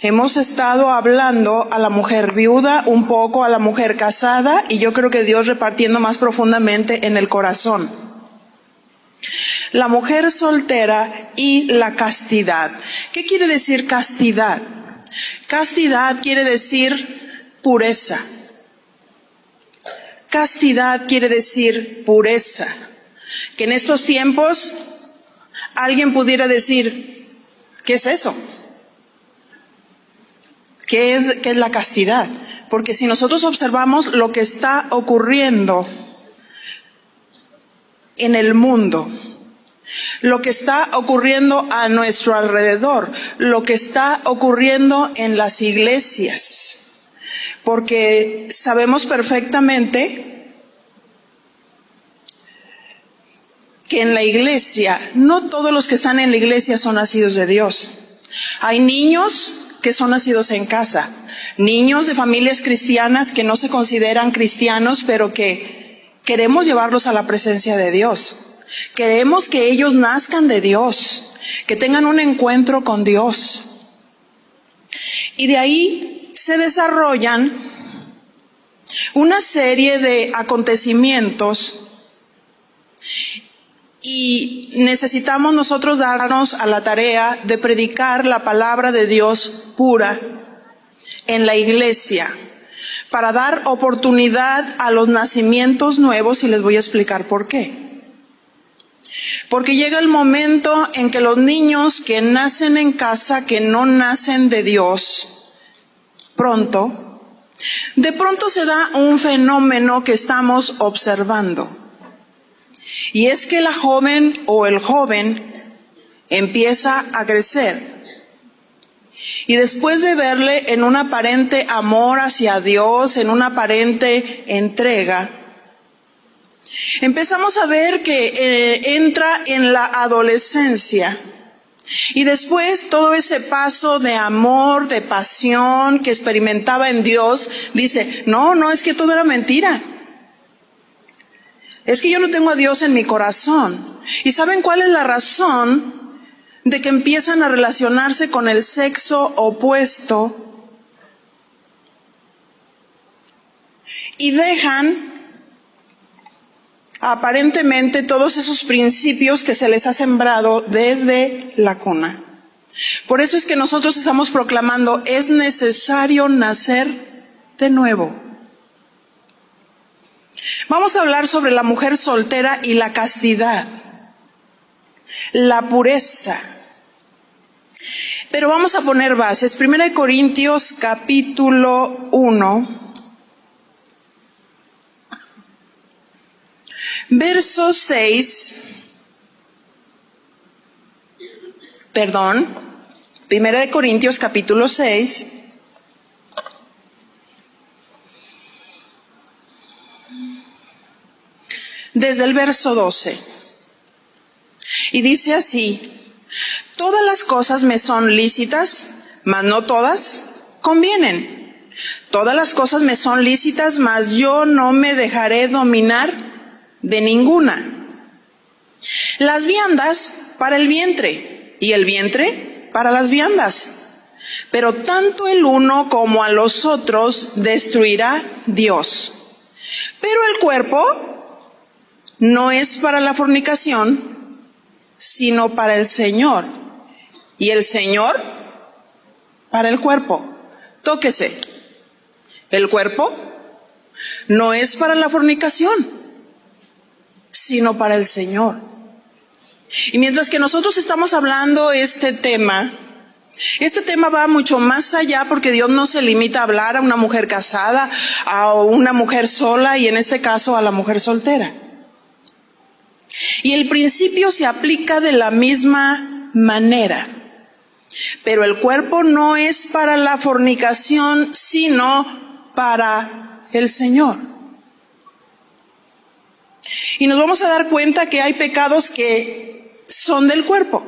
Hemos estado hablando a la mujer viuda, un poco a la mujer casada, y yo creo que Dios repartiendo más profundamente en el corazón. La mujer soltera y la castidad. ¿Qué quiere decir castidad? Castidad quiere decir pureza. Castidad quiere decir pureza. Que en estos tiempos alguien pudiera decir, ¿qué es eso? ¿Qué es la castidad? Porque si nosotros observamos lo que está ocurriendo en el mundo, lo que está ocurriendo a nuestro alrededor, lo que está ocurriendo en las iglesias, porque sabemos perfectamente que en la iglesia, no todos los que están en la iglesia son nacidos de Dios. Hay niños que son nacidos en casa, niños de familias cristianas que no se consideran cristianos, pero que queremos llevarlos a la presencia de Dios. Queremos que ellos nazcan de Dios, que tengan un encuentro con Dios. Y de ahí se desarrollan una serie de acontecimientos y necesitamos nosotros darnos a la tarea de predicar la palabra de Dios pura en la iglesia, para dar oportunidad a los nacimientos nuevos, y les voy a explicar por qué. Porque llega el momento en que los niños que nacen en casa, que no nacen de Dios, de pronto se da un fenómeno que estamos observando. Y es que la joven o el joven empieza a crecer. Y después de verle en un aparente amor hacia Dios, en una aparente entrega, empezamos a ver que entra en la adolescencia. Y después todo ese paso de amor, de pasión que experimentaba en Dios, dice, no, es que todo era mentira. Es que yo no tengo a Dios en mi corazón. ¿Y saben cuál es la razón de que empiezan a relacionarse con el sexo opuesto? Y dejan aparentemente todos esos principios que se les ha sembrado desde la cuna. Por eso es que nosotros estamos proclamando, es necesario nacer de nuevo. Vamos a hablar sobre la mujer soltera y la castidad, la pureza. Pero vamos a poner bases. 1 Corintios capítulo 1, verso 6. 1 Corintios capítulo 6. Desde el verso 12. Y dice así: todas las cosas me son lícitas, mas no todas convienen. Todas las cosas me son lícitas, mas yo no me dejaré dominar de ninguna. Las viandas para el vientre, y el vientre para las viandas. Pero tanto el uno como a los otros destruirá Dios. Pero el cuerpo no es para la fornicación, sino para el Señor. Y el Señor para el cuerpo. Tóquese. El cuerpo no es para la fornicación, sino para el Señor. Y mientras que nosotros estamos hablando este tema va mucho más allá, porque Dios no se limita a hablar a una mujer casada, a una mujer sola, y en este caso a la mujer soltera. Y el principio se aplica de la misma manera. Pero el cuerpo no es para la fornicación, sino para el Señor. Y nos vamos a dar cuenta que hay pecados que son del cuerpo.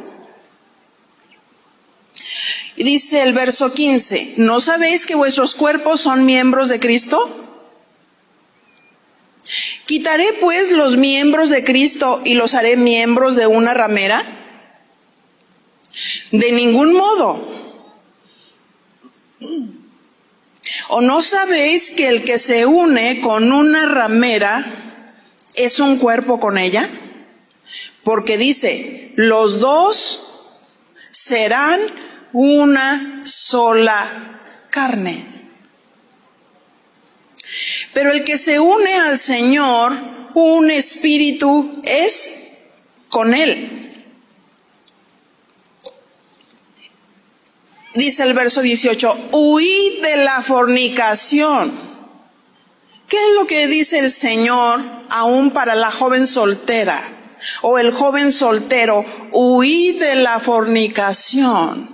Y dice el verso 15, ¿no sabéis que vuestros cuerpos son miembros de Cristo? ¿Quitaré pues los miembros de Cristo y los haré miembros de una ramera? De ningún modo. ¿O no sabéis que el que se une con una ramera es un cuerpo con ella? Porque dice, los dos serán una sola carne. Pero el que se une al Señor, un espíritu es con Él. Dice el verso 18, huid de la fornicación. ¿Qué es lo que dice el Señor aún para la joven soltera o el joven soltero? Huid de la fornicación.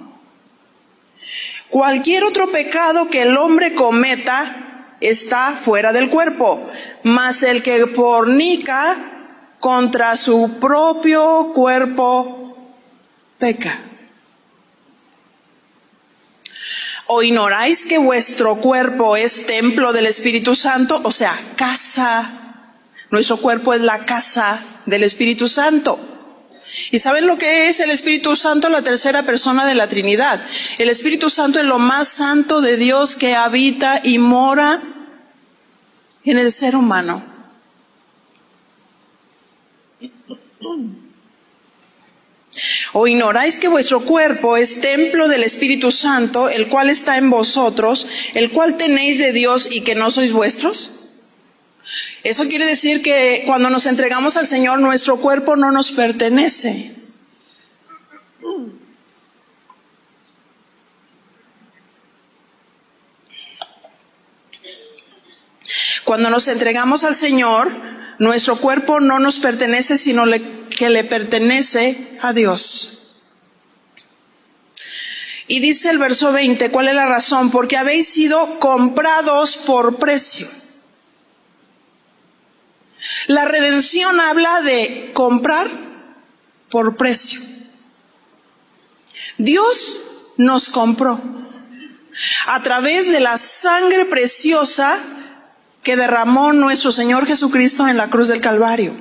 Cualquier otro pecado que el hombre cometa está fuera del cuerpo, mas el que fornica contra su propio cuerpo peca. ¿O ignoráis que vuestro cuerpo es templo del Espíritu Santo? O sea, casa. Nuestro cuerpo es la casa del Espíritu Santo. ¿Y saben lo que es el Espíritu Santo? La tercera persona de la Trinidad. El Espíritu Santo es lo más santo de Dios que habita y mora en el ser humano. ¿O ignoráis que vuestro cuerpo es templo del Espíritu Santo, el cual está en vosotros, el cual tenéis de Dios y que no sois vuestros? Eso quiere decir que cuando nos entregamos al Señor, nuestro cuerpo no nos pertenece. Cuando nos entregamos al Señor, nuestro cuerpo no nos pertenece, sino que le pertenece a Dios. Y dice el verso 20, ¿cuál es la razón? Porque habéis sido comprados por precio. La redención habla de comprar por precio. Dios nos compró a través de la sangre preciosa que derramó nuestro Señor Jesucristo en la cruz del Calvario.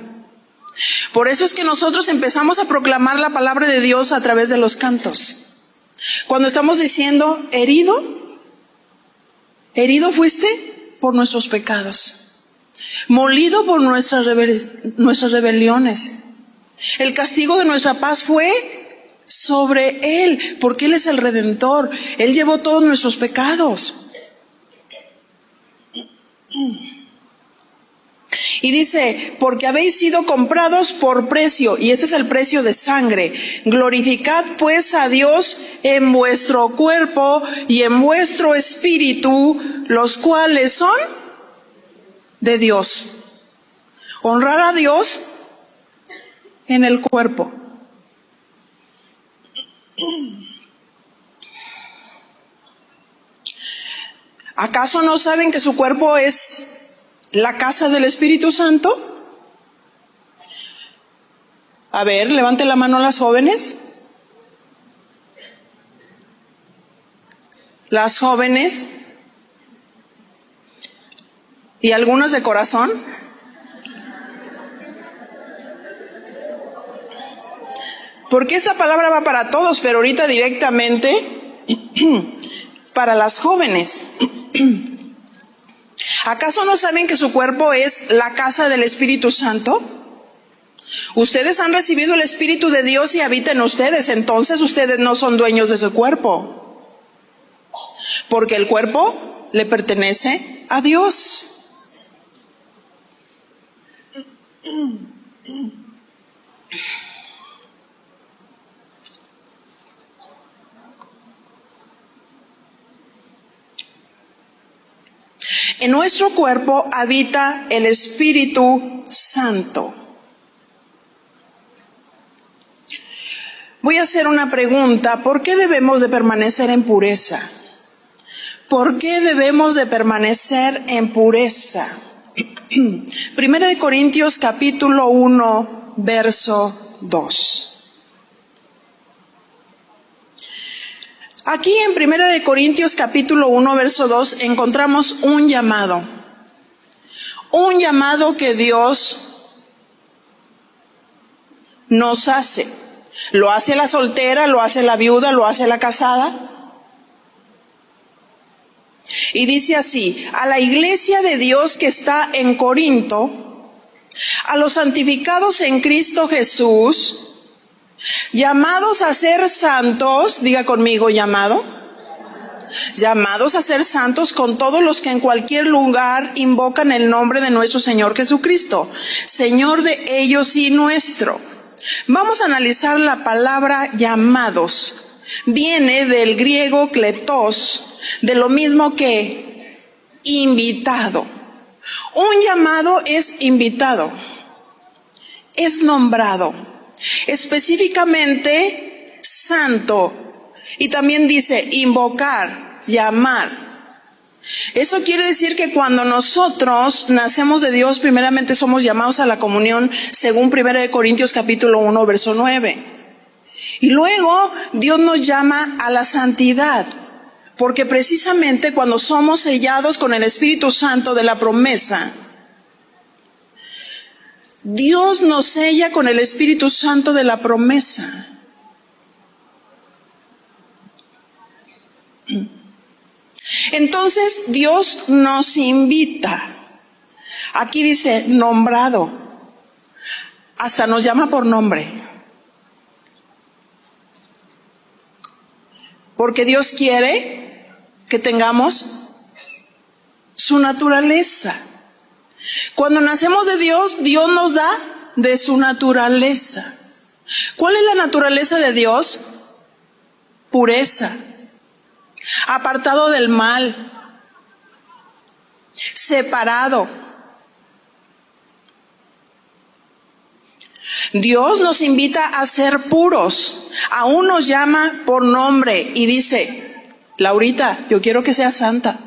Por eso es que nosotros empezamos a proclamar la palabra de Dios a través de los cantos. Cuando estamos diciendo, herido fuiste por nuestros pecados, molido por nuestras rebeliones. El castigo de nuestra paz fue sobre Él, porque Él es el Redentor. Él llevó todos nuestros pecados. Y dice, porque habéis sido comprados por precio, y este es el precio de sangre. Glorificad pues a Dios en vuestro cuerpo y en vuestro espíritu, los cuales son de Dios. Honrar a Dios en el cuerpo. ¿Acaso no saben que su cuerpo es la casa del Espíritu Santo? A ver, levanten la mano las jóvenes. Las jóvenes. ¿Y algunos de corazón? Porque esta palabra va para todos, pero ahorita directamente para las jóvenes. ¿Acaso no saben que su cuerpo es la casa del Espíritu Santo? Ustedes han recibido el Espíritu de Dios y habita en ustedes, entonces ustedes no son dueños de su cuerpo, porque el cuerpo le pertenece a Dios. En nuestro cuerpo habita el Espíritu Santo. Voy a hacer una pregunta. ¿Por qué debemos de permanecer en pureza? ¿Por qué debemos de permanecer en pureza? Primera de Corintios capítulo 1, verso 2. Aquí en Primera de Corintios capítulo 1, verso 2 encontramos un llamado que Dios nos hace. Lo hace la soltera, lo hace la viuda, lo hace la casada. Y dice así: a la iglesia de Dios que está en Corinto, a los santificados en Cristo Jesús, llamados a ser santos, diga conmigo, llamados a ser santos con todos los que en cualquier lugar invocan el nombre de nuestro Señor Jesucristo, Señor de ellos y nuestro. Vamos a analizar la palabra llamados. Viene del griego kletos, de lo mismo que invitado. Un llamado es invitado, es nombrado, específicamente santo. Y también dice invocar, llamar. Eso quiere decir que cuando nosotros nacemos de Dios, primeramente somos llamados a la comunión, según 1 Corintios capítulo 1, verso 9. Y luego Dios nos llama a la santidad, porque precisamente cuando somos sellados con el Espíritu Santo de la promesa, Dios nos sella con el Espíritu Santo de la promesa. Entonces Dios nos invita. Aquí dice nombrado. Hasta nos llama por nombre. Porque Dios quiere que tengamos su naturaleza. Cuando nacemos de Dios, Dios nos da de su naturaleza. ¿Cuál es la naturaleza de Dios? Pureza, apartado del mal, separado. Dios nos invita a ser puros. Aún nos llama por nombre y dice: Laurita, yo quiero que seas santa.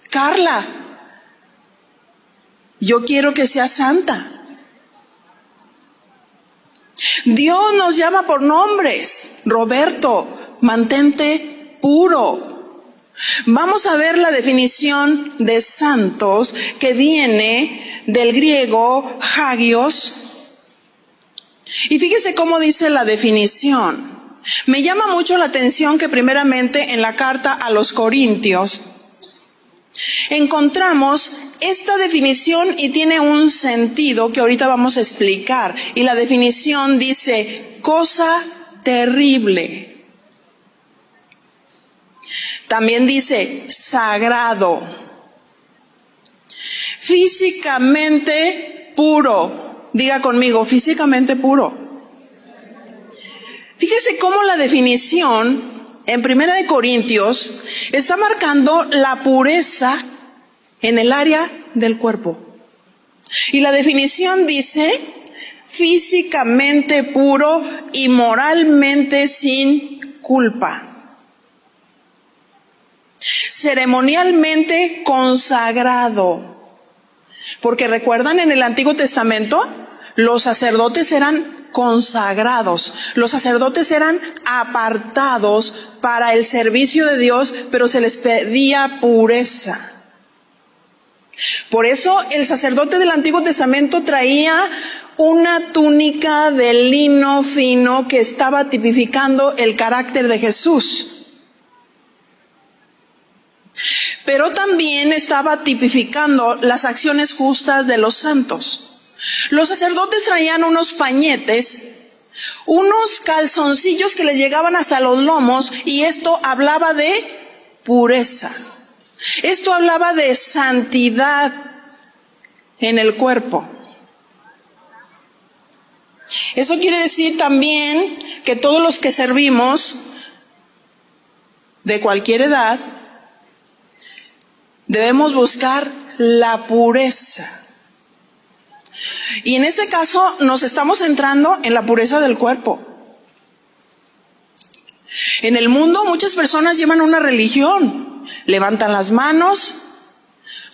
Carla, yo quiero que seas santa. Dios nos llama por nombres. Roberto, mantente puro. Vamos a ver la definición de santos, que viene del griego hagios. Y fíjese cómo dice la definición. Me llama mucho la atención que primeramente en la carta a los Corintios encontramos esta definición y tiene un sentido que ahorita vamos a explicar. Y la definición dice: cosa terrible. También dice sagrado, físicamente puro. Diga conmigo, físicamente puro. Fíjese cómo la definición en 1 Corintios está marcando la pureza en el área del cuerpo. Y la definición dice físicamente puro y moralmente sin culpa. Ceremonialmente consagrado. Porque recuerdan, en el Antiguo Testamento los sacerdotes eran consagrados. Los sacerdotes eran apartados para el servicio de Dios, pero se les pedía pureza. Por eso el sacerdote del Antiguo Testamento traía una túnica de lino fino que estaba tipificando el carácter de Jesús. Pero también estaba tipificando las acciones justas de los santos. Los sacerdotes traían unos pañetes, unos calzoncillos que les llegaban hasta los lomos, y esto hablaba de pureza. Esto hablaba de santidad en el cuerpo. Eso quiere decir también que todos los que servimos, de cualquier edad, debemos buscar la pureza. Y en este caso nos estamos centrando en la pureza del cuerpo. En el mundo muchas personas llevan una religión, levantan las manos,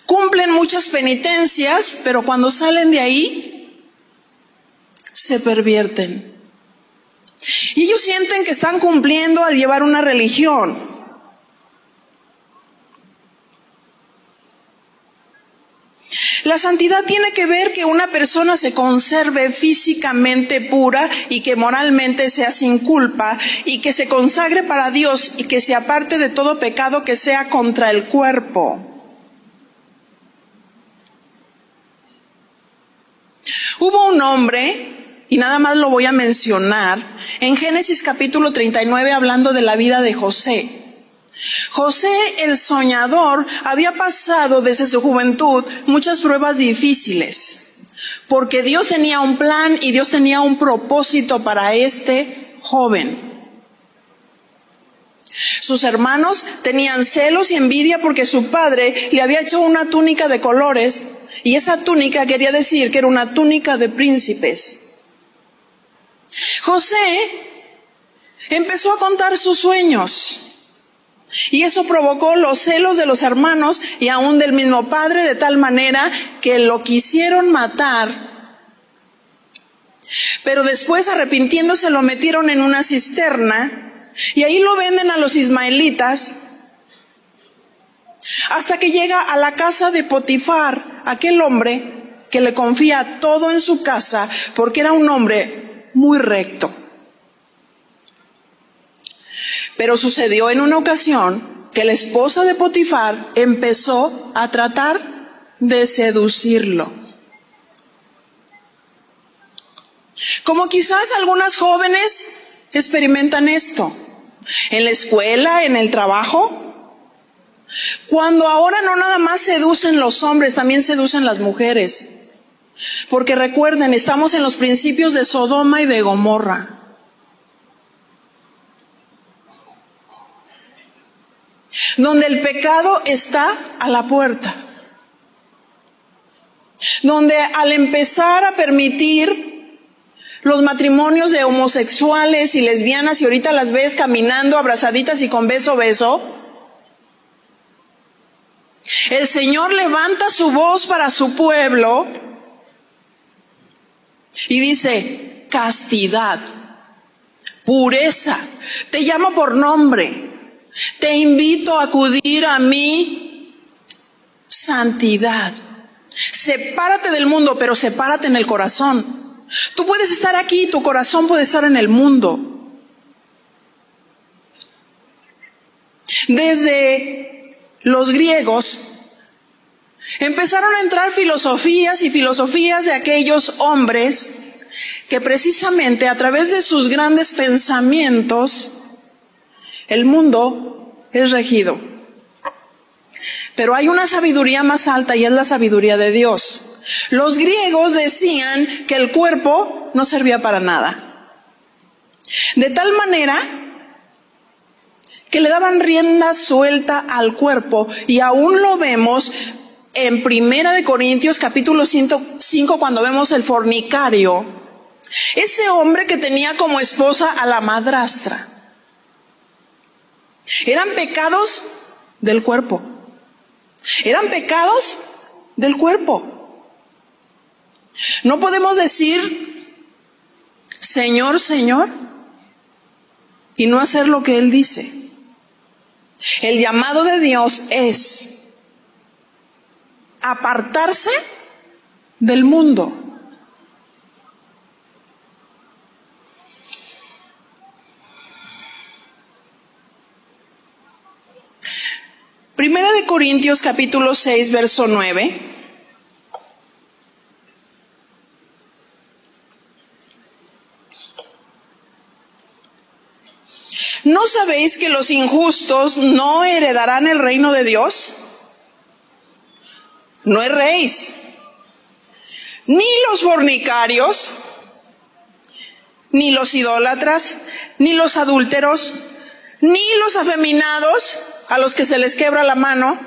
cumplen muchas penitencias, pero cuando salen de ahí se pervierten. Y ellos sienten que están cumpliendo al llevar una religión. La santidad tiene que ver que una persona se conserve físicamente pura y que moralmente sea sin culpa y que se consagre para Dios y que se aparte de todo pecado que sea contra el cuerpo. Hubo un hombre, y nada más lo voy a mencionar, en Génesis capítulo 39 hablando de la vida de José. José el soñador había pasado desde su juventud muchas pruebas difíciles, porque Dios tenía un plan y Dios tenía un propósito para este joven. Sus hermanos tenían celos y envidia porque su padre le había hecho una túnica de colores y esa túnica quería decir que era una túnica de príncipes. José empezó a contar sus sueños. Y eso provocó los celos de los hermanos y aún del mismo padre, de tal manera que lo quisieron matar. Pero después, arrepintiéndose, lo metieron en una cisterna y ahí lo venden a los ismaelitas hasta que llega a la casa de Potifar, aquel hombre que le confía todo en su casa porque era un hombre muy recto. Pero sucedió en una ocasión que la esposa de Potifar empezó a tratar de seducirlo. Como quizás algunas jóvenes experimentan esto, en la escuela, en el trabajo, cuando ahora no nada más seducen los hombres, también seducen las mujeres. Porque recuerden, estamos en los principios de Sodoma y de Gomorra. Donde el pecado está a la puerta, donde al empezar a permitir los matrimonios de homosexuales y lesbianas, y ahorita las ves caminando abrazaditas y con beso, el Señor levanta su voz para su pueblo y dice: castidad, pureza, te llamo por nombre. Te invito a acudir a mí, santidad. Sepárate del mundo, pero sepárate en el corazón. Tú puedes estar aquí, tu corazón puede estar en el mundo. Desde los griegos empezaron a entrar filosofías y filosofías de aquellos hombres que precisamente a través de sus grandes pensamientos el mundo es regido. Pero hay una sabiduría más alta y es la sabiduría de Dios. Los griegos decían que el cuerpo no servía para nada. De tal manera que le daban rienda suelta al cuerpo, y aún lo vemos en 1 Corintios capítulo 5 cuando vemos el fornicario. Ese hombre que tenía como esposa a la madrastra. Eran pecados del cuerpo. Eran pecados del cuerpo. No podemos decir Señor, Señor y no hacer lo que Él dice. El llamado de Dios es apartarse del mundo. Primera de Corintios capítulo 6 verso 9. ¿No sabéis que los injustos no heredarán el reino de Dios? No erréis. Ni los fornicarios, ni los idólatras, ni los adúlteros, ni los afeminados, a los que se les quebra la mano,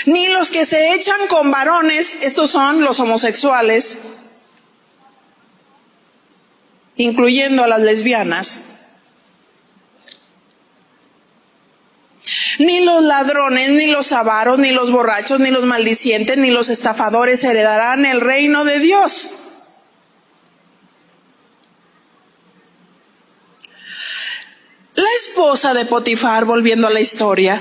ni los que se echan con varones, estos son los homosexuales, incluyendo a las lesbianas, ni los ladrones, ni los avaros, ni los borrachos, ni los maldicientes, ni los estafadores heredarán el reino de Dios. La esposa de Potifar, volviendo a la historia,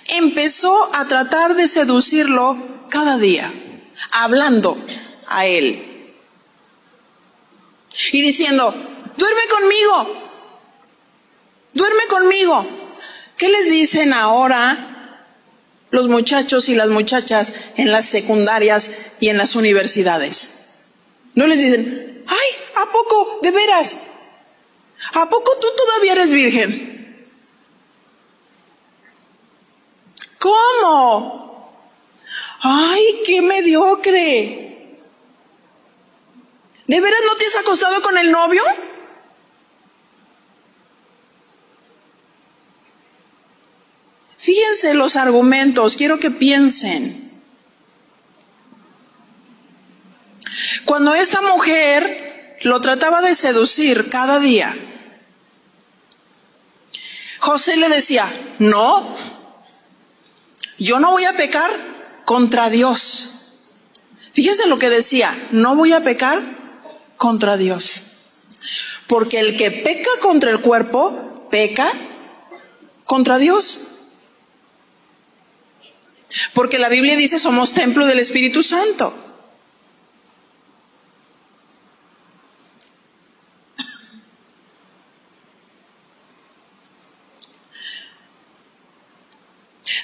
empezó empezó a tratar de seducirlo cada día, hablando a él y diciendo, duerme conmigo. ¿Qué les dicen ahora los muchachos y las muchachas en las secundarias y en las universidades? No les dicen, ay, ¿a poco? ¿De veras? ¿A poco tú todavía eres virgen? ¿Cómo? Ay, qué mediocre. ¿De veras no te has acostado con el novio? Fíjense los argumentos, quiero que piensen. Cuando esta mujer lo trataba de seducir cada día, José le decía, no, yo no voy a pecar contra Dios. Fíjense lo que decía, no voy a pecar contra Dios. Porque el que peca contra el cuerpo, peca contra Dios. Porque la Biblia dice, somos templo del Espíritu Santo.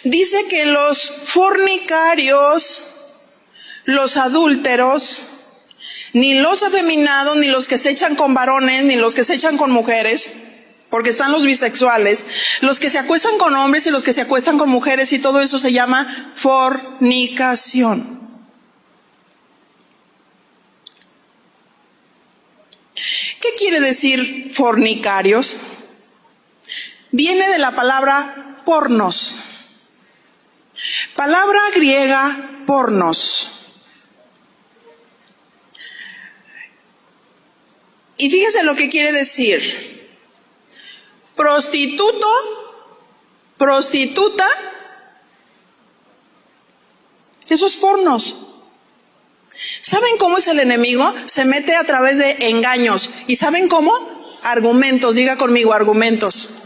Dice que los fornicarios, los adúlteros, ni los afeminados, ni los que se echan con varones, ni los que se echan con mujeres, porque están los bisexuales, los que se acuestan con hombres y los que se acuestan con mujeres, y todo eso se llama fornicación. ¿Qué quiere decir fornicarios? Viene de la palabra pornos. Palabra griega pornos. Y fíjese lo que quiere decir. Prostituto, prostituta, eso es pornos. ¿Saben cómo es el enemigo? Se mete a través de engaños. ¿Y saben cómo? Argumentos, diga conmigo, argumentos.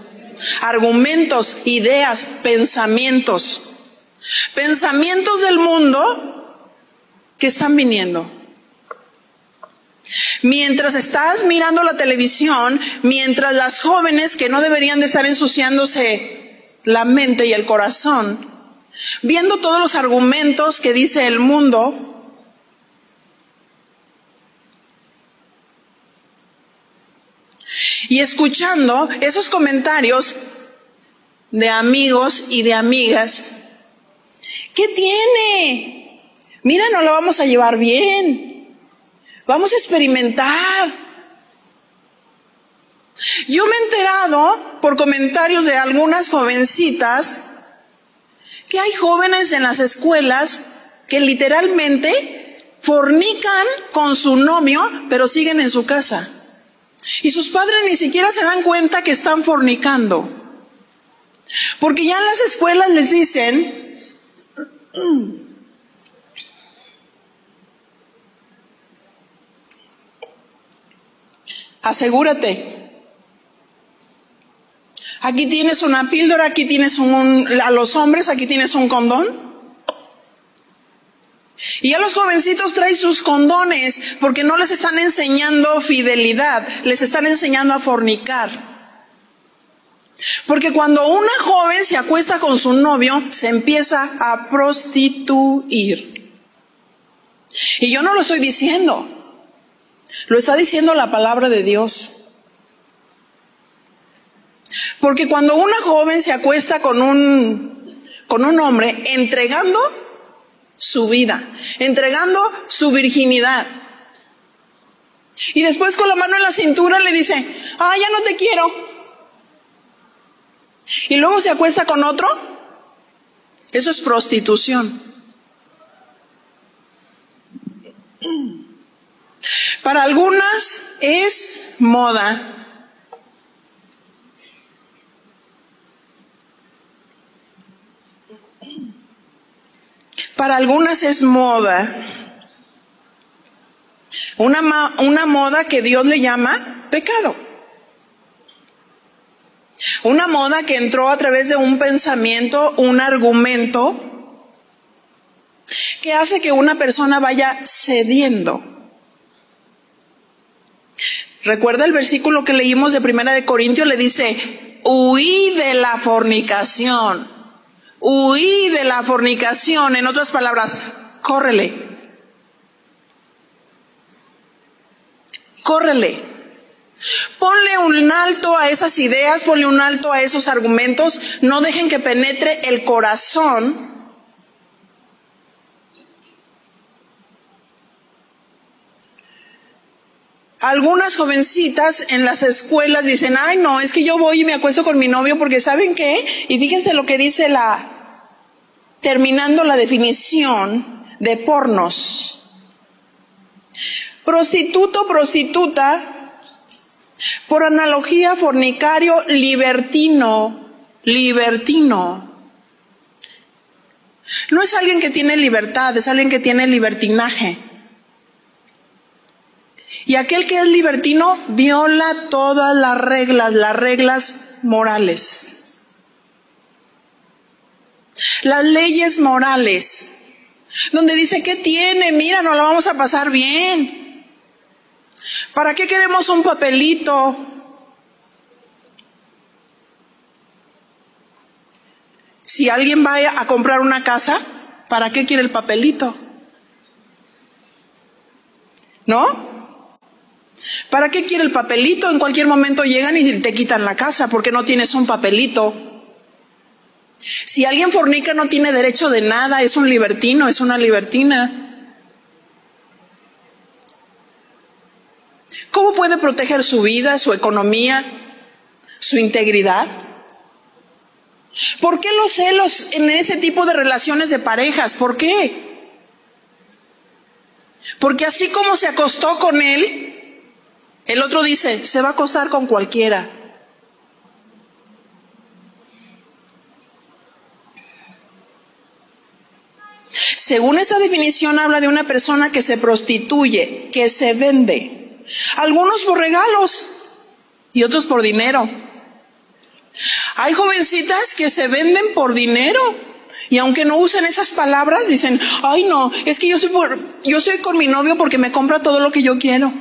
Argumentos, ideas, pensamientos. Pensamientos del mundo que están viniendo. Mientras estás mirando la televisión, mientras las jóvenes que no deberían de estar ensuciándose la mente y el corazón, viendo todos los argumentos que dice el mundo, y escuchando esos comentarios de amigos y de amigas, ¿qué tiene? Mira, no lo vamos a llevar bien. Vamos a experimentar. Yo me he enterado por comentarios de algunas jovencitas que hay jóvenes en las escuelas que literalmente fornican con su novio, pero siguen en su casa. Y sus padres ni siquiera se dan cuenta que están fornicando. Porque ya en las escuelas les dicen, asegúrate. Aquí tienes una píldora, aquí tienes a los hombres, aquí tienes un condón. Y a los jovencitos traen sus condones, porque no les están enseñando fidelidad, les están enseñando a fornicar. Porque cuando una joven se acuesta con su novio, se empieza a prostituir. Y yo no lo estoy diciendo. Lo está diciendo la palabra de Dios. Porque cuando una joven se acuesta con un hombre, entregando su vida, entregando su virginidad, y después con la mano en la cintura le dice, ya no te quiero, y luego se acuesta con otro, eso es prostitución. Para algunas es moda. Para algunas es moda. Una moda que Dios le llama pecado. Una moda que entró a través de un pensamiento, un argumento, que hace que una persona vaya cediendo. Recuerda el versículo que leímos de 1 de Corintios, le dice, huí de la fornicación. Huí de la fornicación. En otras palabras, córrele. Córrele. Ponle un alto a esas ideas, ponle un alto a esos argumentos. No dejen que penetre el corazón. Algunas jovencitas en las escuelas dicen, ay no, es que yo voy y me acuesto con mi novio porque ¿saben qué? Y fíjense lo que dice terminando la definición de pornos. Prostituto, prostituta, por analogía fornicario, libertino, libertino. No es alguien que tiene libertad, es alguien que tiene libertinaje. Y aquel que es libertino viola todas las reglas morales. Las leyes morales, donde dice, ¿qué tiene? Mira, nos la vamos a pasar bien. ¿Para qué queremos un papelito? Si alguien va a comprar una casa, ¿para qué quiere el papelito? ¿No? ¿Para qué quiere el papelito? En cualquier momento llegan y te quitan la casa porque no tienes un papelito. Si alguien fornica no tiene derecho de nada, es un libertino, es una libertina. ¿Cómo puede proteger su vida, su economía, su integridad? ¿Por qué los celos en ese tipo de relaciones de parejas? ¿Por qué? Porque así como se acostó con él, el otro dice, se va a acostar con cualquiera. Según esta definición habla de una persona que se prostituye, que se vende. Algunos por regalos y otros por dinero. Hay jovencitas que se venden por dinero. Y aunque no usen esas palabras, dicen, ay no, es que yo estoy con mi novio porque me compra todo lo que yo quiero.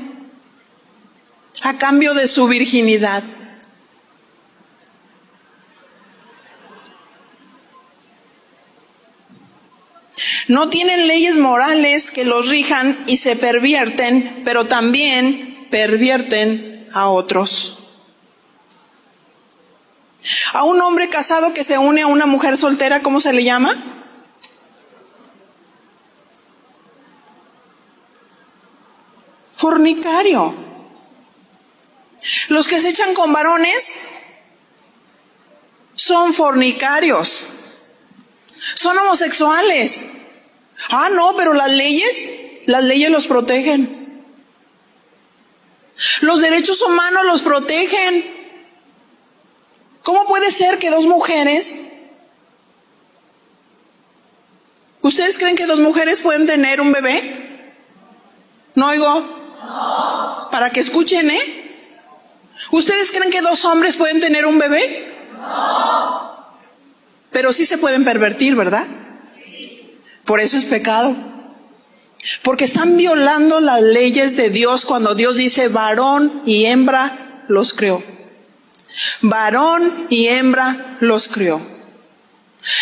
A cambio de su virginidad. No tienen leyes morales que los rijan y se pervierten, pero también pervierten a otros. A un hombre casado que se une a una mujer soltera, ¿cómo se le llama? Fornicario. Los que se echan con varones son fornicarios, son homosexuales. Ah, no, pero las leyes los protegen. Los derechos humanos los protegen. ¿Cómo puede ser que dos mujeres? ¿Ustedes creen que dos mujeres pueden tener un bebé? ¿No oigo? No. Para que escuchen, ¿eh? ¿Ustedes creen que dos hombres pueden tener un bebé? No. Pero sí se pueden pervertir, ¿verdad? Sí. Por eso es pecado. Porque están violando las leyes de Dios cuando Dios dice varón y hembra los creó. Varón y hembra los creó.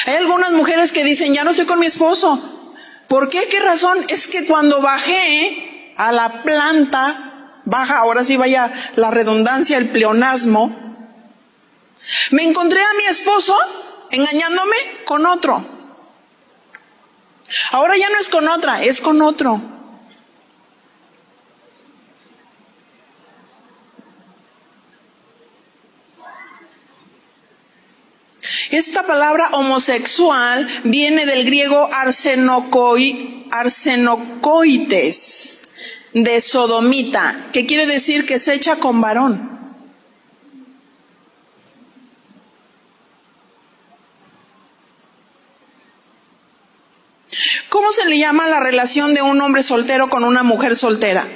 Hay algunas mujeres que dicen, ya no estoy con mi esposo. ¿Por qué? ¿Qué razón? Es que cuando bajé a la planta baja, ahora sí vaya la redundancia, el pleonasmo, me encontré a mi esposo engañándome con otro. Ahora ya no es con otra, es con otro. Esta palabra homosexual viene del griego arsenokoites, de sodomita, que quiere decir que se echa con varón. ¿Cómo se le llama la relación de un hombre soltero con una mujer soltera?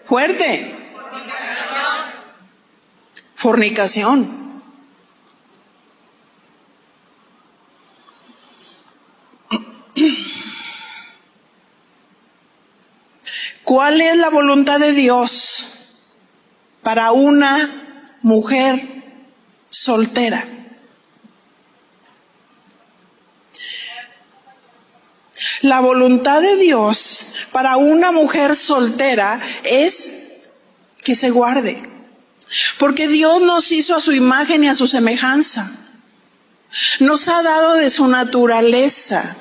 Fuerte. Fornicación. ¿Cuál es la voluntad de Dios para una mujer soltera? La voluntad de Dios para una mujer soltera es que se guarde, porque Dios nos hizo a su imagen y a su semejanza. Nos ha dado de su naturaleza.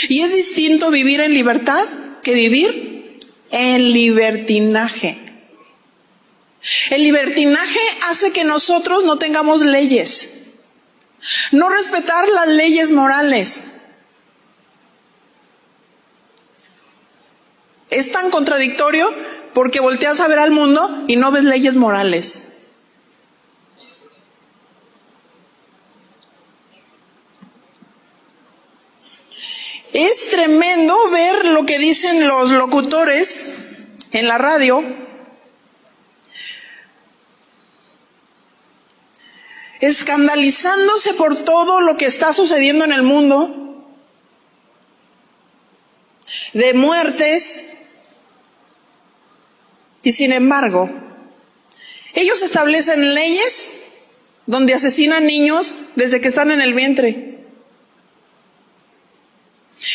Y es distinto vivir en libertad que vivir en libertinaje. El libertinaje hace que nosotros no tengamos leyes. No respetar las leyes morales. Es tan contradictorio porque volteas a ver al mundo y no ves leyes morales. Es tremendo ver lo que dicen los locutores en la radio. Escandalizándose por todo lo que está sucediendo en el mundo, de muertes, y sin embargo, ellos establecen leyes donde asesinan niños desde que están en el vientre.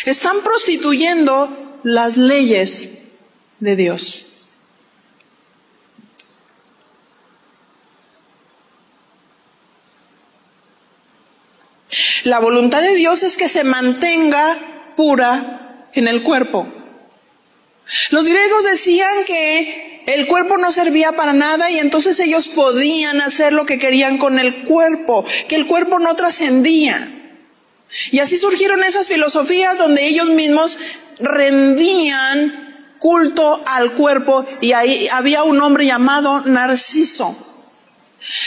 Están prostituyendo las leyes de Dios. La voluntad de Dios es que se mantenga pura en el cuerpo. Los griegos decían que el cuerpo no servía para nada y entonces ellos podían hacer lo que querían con el cuerpo, que el cuerpo no trascendía. Y así surgieron esas filosofías donde ellos mismos rendían culto al cuerpo, y ahí había un hombre llamado Narciso,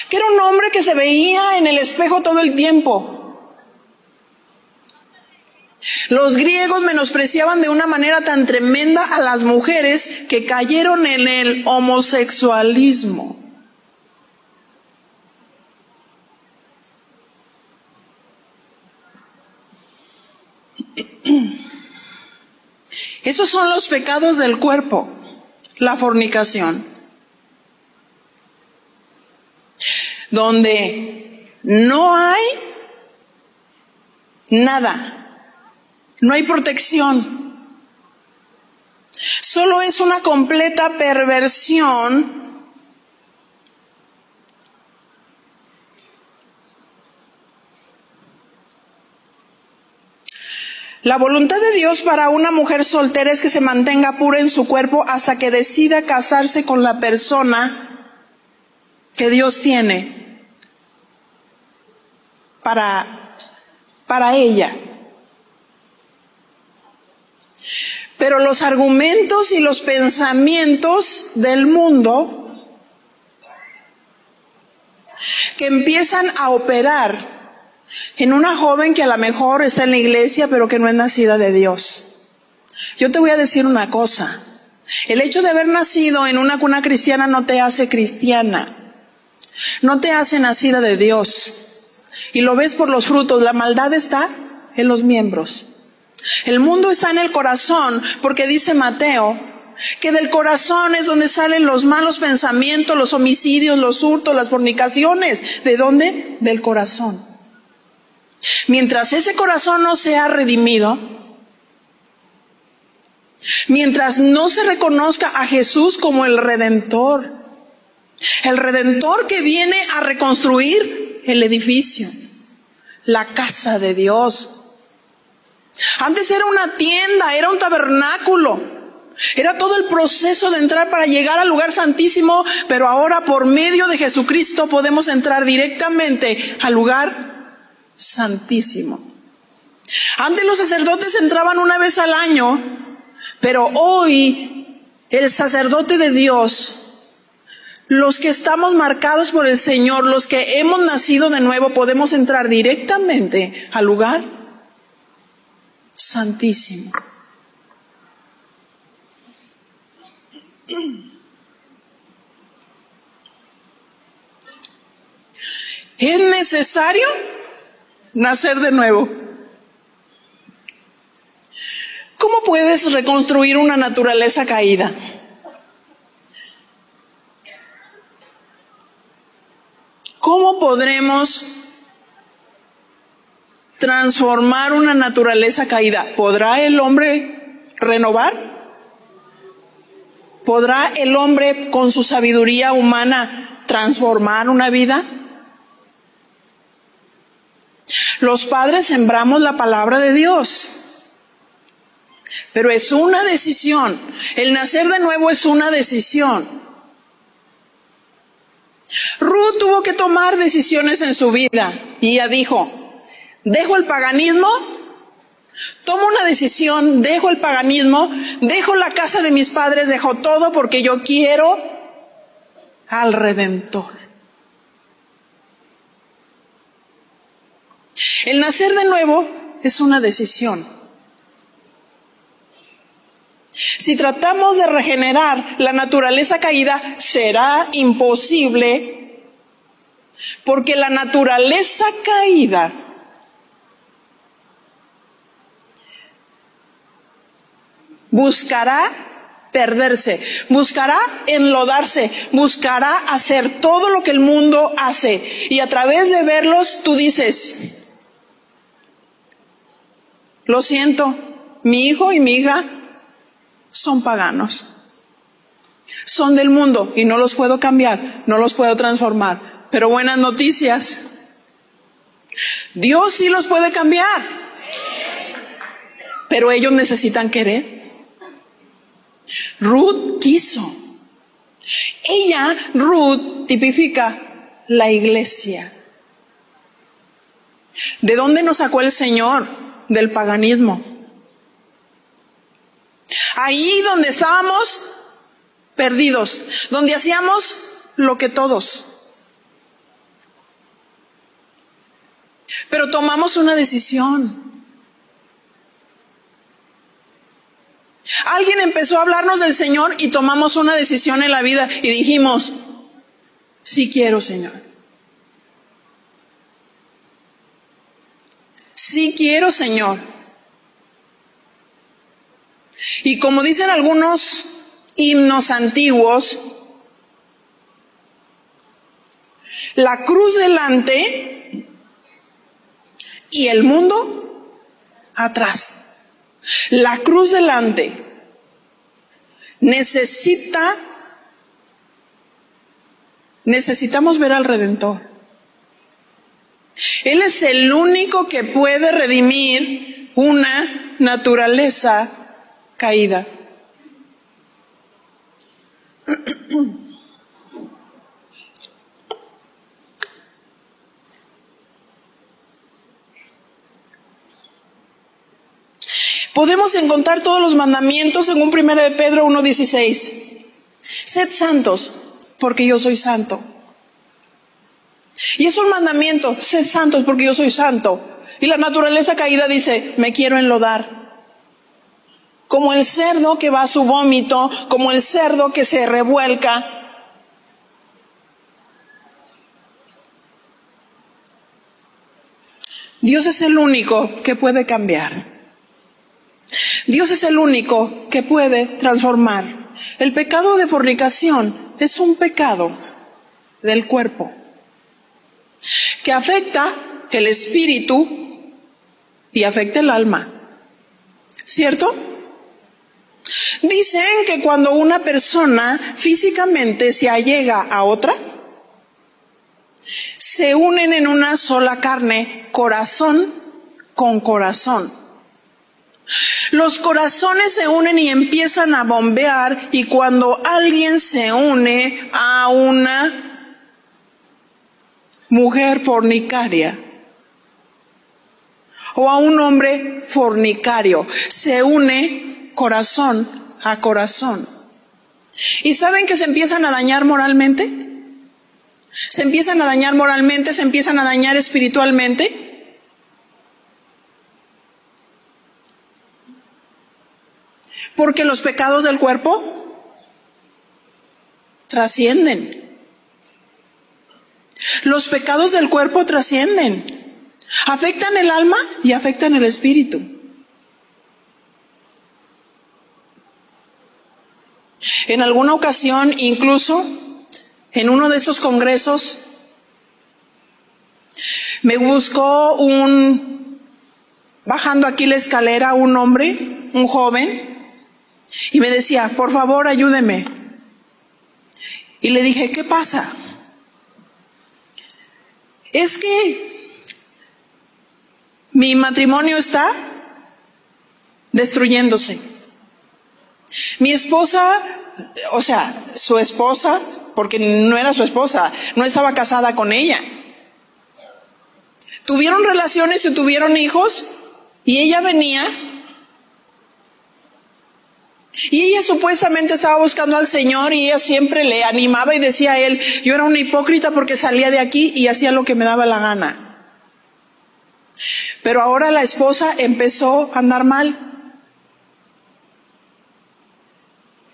que era un hombre que se veía en el espejo todo el tiempo. Los griegos menospreciaban de una manera tan tremenda a las mujeres que cayeron en el homosexualismo. Esos son los pecados del cuerpo, la fornicación, donde no hay nada, no hay protección, solo es una completa perversión La voluntad de Dios para una mujer soltera es que se mantenga pura en su cuerpo hasta que decida casarse con la persona que Dios tiene para ella. Pero los argumentos y los pensamientos del mundo que empiezan a operar en una joven que a lo mejor está en la iglesia pero que no es nacida de Dios. Yo te voy a decir una cosa: el hecho de haber nacido en una cuna cristiana no te hace cristiana, no te hace nacida de Dios. Y lo ves por los frutos. La maldad está en los miembros. El mundo está en el corazón, porque dice Mateo que del corazón es donde salen los malos pensamientos, los homicidios, los hurtos, las fornicaciones. ¿De dónde? Del corazón. Mientras ese corazón no sea redimido, mientras no se reconozca a Jesús como el Redentor que viene a reconstruir el edificio, la casa de Dios. Antes era una tienda, era un tabernáculo, era todo el proceso de entrar para llegar al lugar santísimo, pero ahora por medio de Jesucristo podemos entrar directamente al lugar santísimo. Antes los sacerdotes entraban una vez al año, pero hoy el sacerdote de Dios, los que estamos marcados por el Señor, los que hemos nacido de nuevo, podemos entrar directamente al lugar santísimo. necesario nacer de nuevo. ¿Cómo puedes reconstruir una naturaleza caída? ¿Cómo podremos transformar una naturaleza caída? ¿Podrá el hombre renovar? ¿Podrá el hombre con su sabiduría humana transformar una vida? Los padres sembramos la palabra de Dios, pero es una decisión. El nacer de nuevo es una decisión. Ruth tuvo que tomar decisiones en su vida y ella dijo: dejo el paganismo, tomo una decisión, dejo el paganismo, dejo la casa de mis padres, dejo todo porque yo quiero al Redentor. El nacer de nuevo es una decisión. Si tratamos de regenerar la naturaleza caída, será imposible, porque la naturaleza caída buscará perderse, buscará enlodarse, buscará hacer todo lo que el mundo hace. Y a través de verlos, tú dices: lo siento, mi hijo y mi hija son paganos, son del mundo y no los puedo cambiar, no los puedo transformar. Pero buenas noticias, Dios sí los puede cambiar, pero ellos necesitan querer. Ruth quiso. Ruth, tipifica la iglesia. ¿De dónde nos sacó el Señor? Del paganismo. Ahí donde estábamos perdidos, donde hacíamos lo que todos. Pero tomamos una decisión. Alguien empezó a hablarnos del Señor y tomamos una decisión en la vida y dijimos: sí quiero, Señor. Sí quiero, Señor. Y como dicen algunos himnos antiguos, la cruz delante y el mundo atrás. La cruz delante. Necesitamos ver al Redentor. Él es el único que puede redimir una naturaleza caída. Podemos encontrar todos los mandamientos en 1 Pedro 1:16. Sed santos, porque yo soy santo. Y es un mandamiento: sed santos, porque yo soy santo. Y la naturaleza caída dice: me quiero enlodar. Como el cerdo que va a su vómito, como el cerdo que se revuelca. Dios es el único que puede cambiar. Dios es el único que puede transformar. El pecado de fornicación es un pecado del cuerpo que afecta el espíritu y afecta el alma. ¿Cierto? Dicen que cuando una persona físicamente se allega a otra, se unen en una sola carne, corazón con corazón. Los corazones se unen y empiezan a bombear, y cuando alguien se une a una mujer fornicaria o a un hombre fornicario, se une corazón a corazón. ¿Y saben que se empiezan a dañar moralmente? Se empiezan a dañar moralmente, se empiezan a dañar espiritualmente. Porque los pecados del cuerpo trascienden. Los pecados del cuerpo trascienden, afectan el alma y afectan el espíritu. En alguna ocasión, incluso en uno de esos congresos, me buscó bajando aquí la escalera, un hombre, un joven, y me decía, por favor, ayúdeme. Y le dije, ¿qué pasa? Es que mi matrimonio está destruyéndose. Mi esposa, o sea, su esposa, porque no era su esposa, no estaba casada con ella. Tuvieron relaciones y tuvieron hijos, y ella venía, y ella supuestamente estaba buscando al Señor, y ella siempre le animaba y decía a él, yo era una hipócrita porque salía de aquí y hacía lo que me daba la gana. Pero ahora la esposa empezó a andar mal.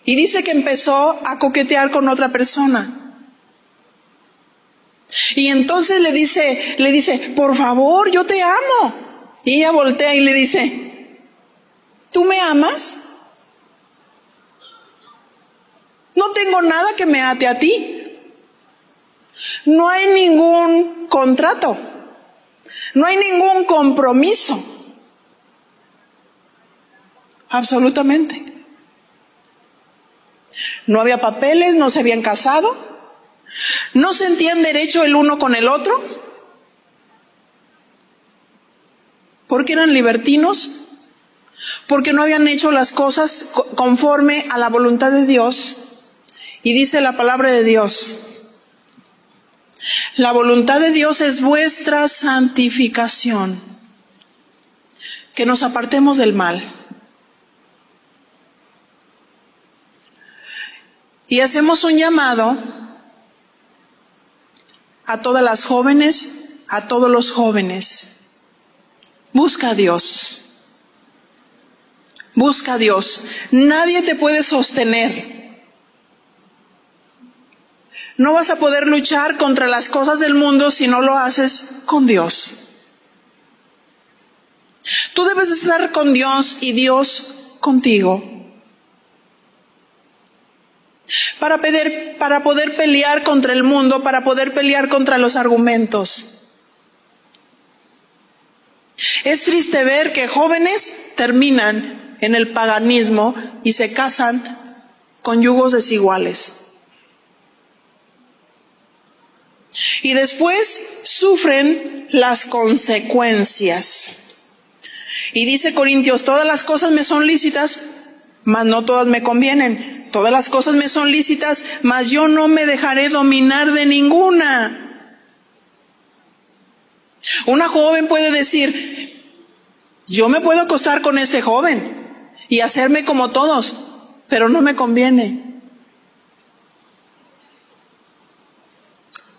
Y dice que empezó a coquetear con otra persona. Y entonces le dice, por favor, yo te amo. Y ella voltea y le dice, ¿tú me amas? No tengo nada que me ate a ti. No hay ningún contrato. No hay ningún compromiso. Absolutamente. No había papeles, no se habían casado, no sentían derecho el uno con el otro, porque eran libertinos, porque no habían hecho las cosas conforme a la voluntad de Dios. Y dice la palabra de Dios, la voluntad de Dios es vuestra santificación, que nos apartemos del mal. Y hacemos un llamado a todas las jóvenes, a todos los jóvenes. Busca a Dios. Busca a Dios. Nadie te puede sostener. No vas a poder luchar contra las cosas del mundo si no lo haces con Dios. Tú debes estar con Dios y Dios contigo. Para poder pelear contra el mundo, para poder pelear contra los argumentos. Es triste ver que jóvenes terminan en el paganismo y se casan con yugos desiguales. Y después sufren las consecuencias. Y dice Corintios, todas las cosas me son lícitas, mas no todas me convienen. Todas las cosas me son lícitas, mas yo no me dejaré dominar de ninguna. Una joven puede decir, yo me puedo acostar con este joven y hacerme como todos, pero no me conviene.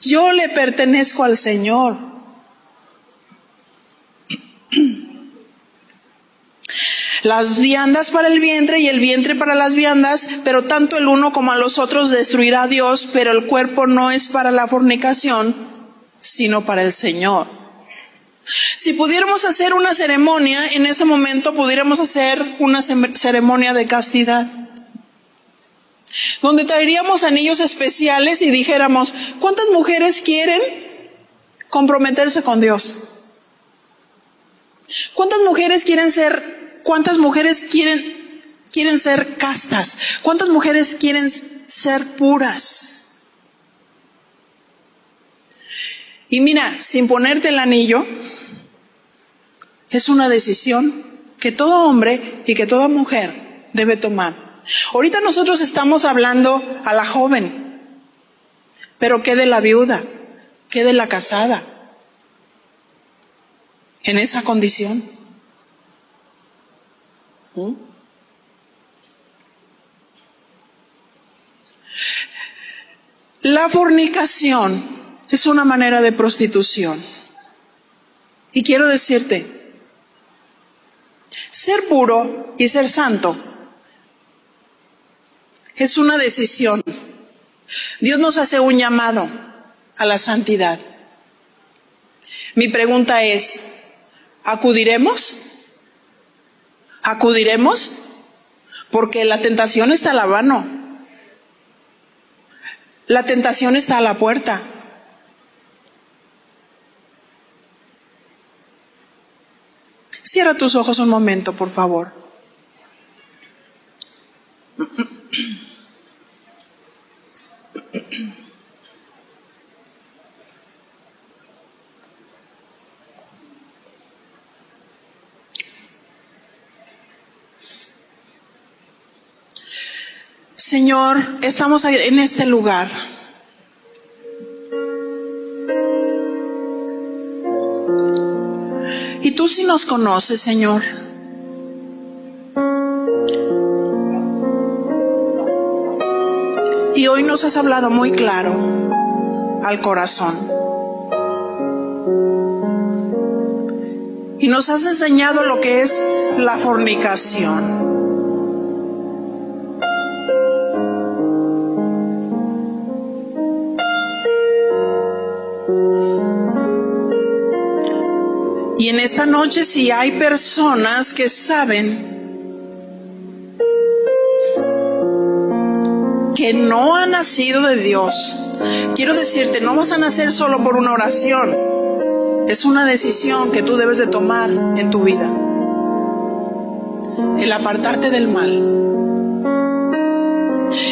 Yo le pertenezco al Señor. Las viandas para el vientre y el vientre para las viandas, pero tanto el uno como a los otros destruirá Dios, pero el cuerpo no es para la fornicación, sino para el Señor. Si pudiéramos hacer una ceremonia, en ese momento pudiéramos hacer una ceremonia de castidad, donde traeríamos anillos especiales y dijéramos, ¿cuántas mujeres quieren comprometerse con Dios? ¿Cuántas mujeres quieren ser ser castas? ¿Cuántas mujeres quieren ser puras? Y mira, sin ponerte el anillo, es una decisión que todo hombre y que toda mujer debe tomar. Ahorita nosotros estamos hablando a la joven, pero ¿qué de la viuda? ¿Qué de la casada? En esa condición. La fornicación es una manera de prostitución. Y quiero decirte, ser puro y ser santo es una decisión. Dios nos hace un llamado a la santidad. Mi pregunta es, ¿acudiremos? ¿Acudiremos? Porque la tentación está a la mano. La tentación está a la puerta. Cierra tus ojos un momento, por favor. Señor, estamos en este lugar. Y tú sí nos conoces, Señor. Y hoy nos has hablado muy claro al corazón. Y nos has enseñado lo que es la fornicación. Y en esta noche, si hay personas que saben que no han nacido de Dios, quiero decirte, no vas a nacer solo por una oración. Es una decisión que tú debes de tomar en tu vida. El apartarte del mal.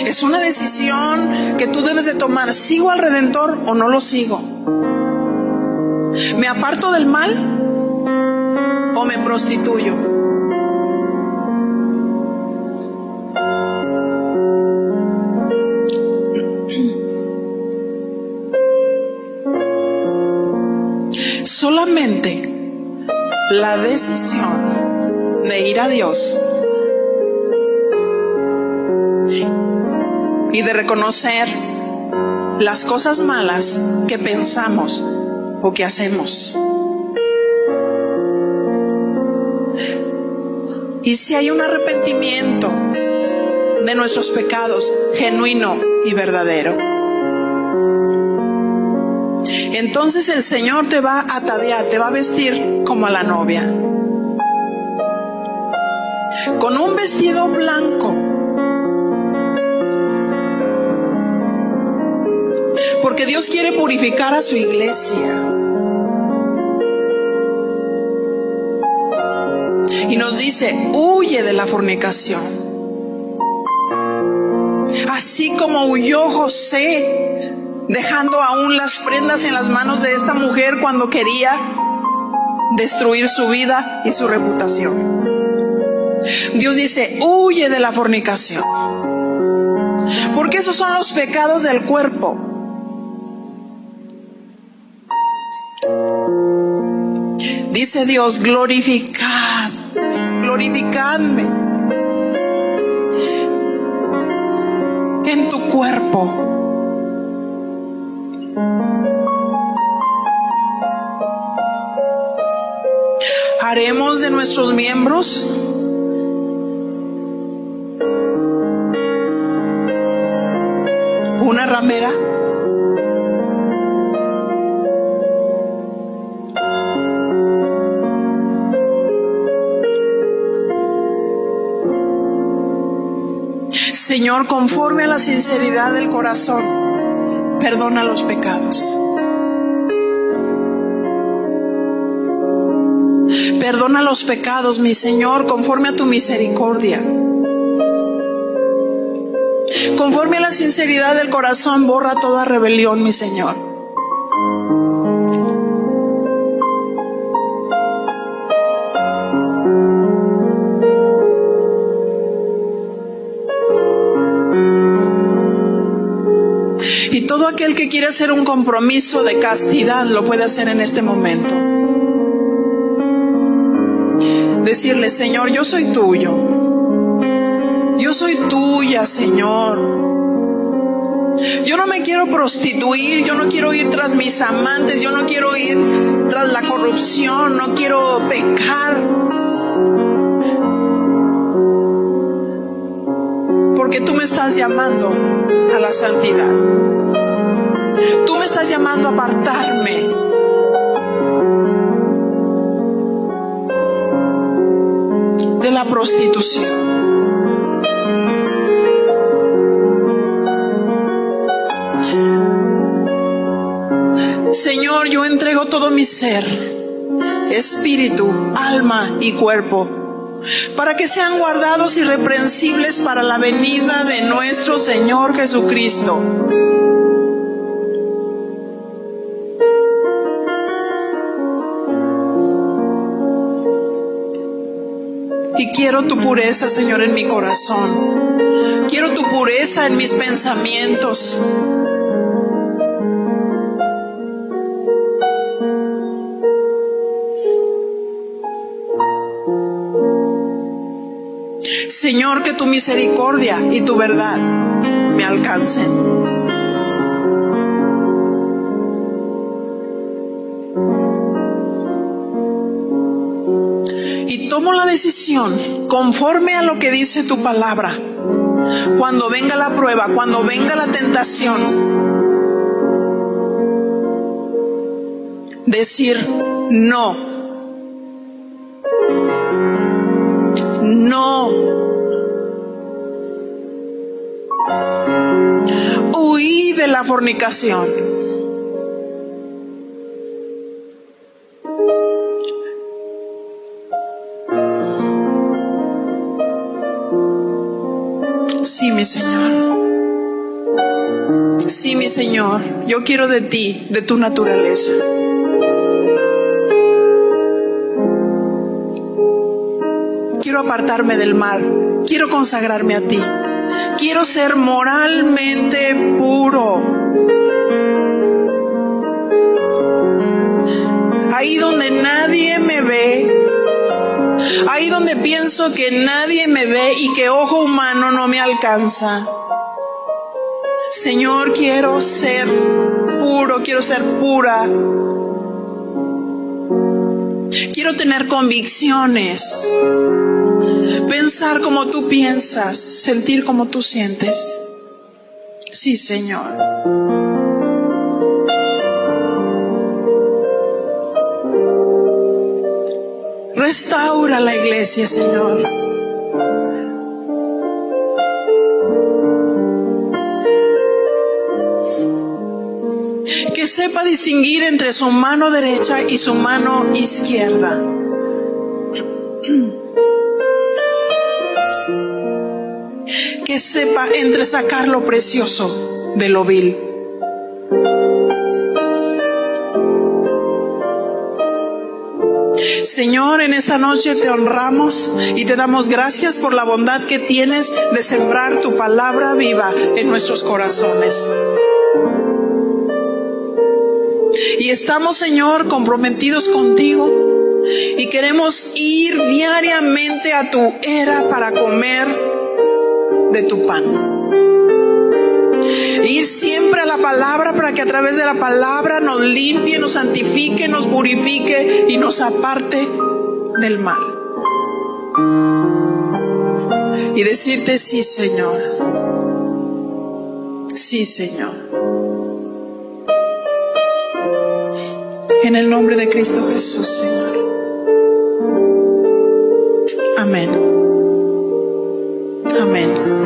Es una decisión que tú debes de tomar. ¿Sigo al Redentor o no lo sigo? ¿Me aparto del mal o me prostituyo? Solamente la decisión de ir a Dios y de reconocer las cosas malas que pensamos o que hacemos. Y si hay un arrepentimiento de nuestros pecados genuino y verdadero, entonces el Señor te va a ataviar, te va a vestir como a la novia, con un vestido blanco, porque Dios quiere purificar a su iglesia. Y nos dice, huye de la fornicación. Así como huyó José, dejando aún las prendas en las manos de esta mujer cuando quería destruir su vida y su reputación. Dios dice, huye de la fornicación. Porque esos son los pecados del cuerpo. Dice Dios, glorificadme en tu cuerpo. Haremos de nuestros miembros una ramera. Señor, conforme a la sinceridad del corazón, perdona los pecados. Perdona los pecados, mi Señor, conforme a tu misericordia. Conforme a la sinceridad del corazón, borra toda rebelión, mi Señor. Y todo aquel que quiere hacer un compromiso de castidad lo puede hacer en este momento. Decirle, Señor, yo soy tuyo. Yo soy tuya, Señor. Yo no me quiero prostituir, yo no quiero ir tras mis amantes, yo no quiero ir tras la corrupción, no quiero pecar. Porque tú me estás llamando a la santidad. Tú me estás llamando a apartarme de la prostitución. Señor, yo entrego todo mi ser, espíritu, alma y cuerpo, para que sean guardados irreprensibles para la venida de nuestro Señor Jesucristo. Y quiero tu pureza, Señor, en mi corazón. Quiero tu pureza en mis pensamientos. Señor, que tu misericordia y tu verdad me alcancen. Y tomo la decisión conforme a lo que dice tu palabra. Cuando venga la prueba, cuando venga la tentación, decir no. No. Huí de la fornicación. Sí, mi Señor. Sí, mi Señor. Yo quiero de ti, de tu naturaleza. Quiero apartarme del mal. Quiero consagrarme a ti. Quiero ser moralmente puro. Ahí donde nadie me ve, ahí donde pienso que nadie me ve y que ojo humano no me alcanza. Señor, quiero ser puro, quiero ser pura. Quiero tener convicciones, pensar como tú piensas, sentir como tú sientes. Sí, Señor. Restaura la iglesia, Señor. Que sepa distinguir entre su mano derecha y su mano izquierda. Que sepa entresacar lo precioso de lo vil. Señor, en esta noche te honramos y te damos gracias por la bondad que tienes de sembrar tu palabra viva en nuestros corazones. Y estamos, Señor, comprometidos contigo y queremos ir diariamente a tu era para comer de tu pan. Ir siempre a la palabra para que a través de la palabra nos limpie, nos santifique, nos purifique y nos aparte del mal. Y decirte sí, Señor. Sí, Señor. En el nombre de Cristo Jesús, Señor. Amén. Amén.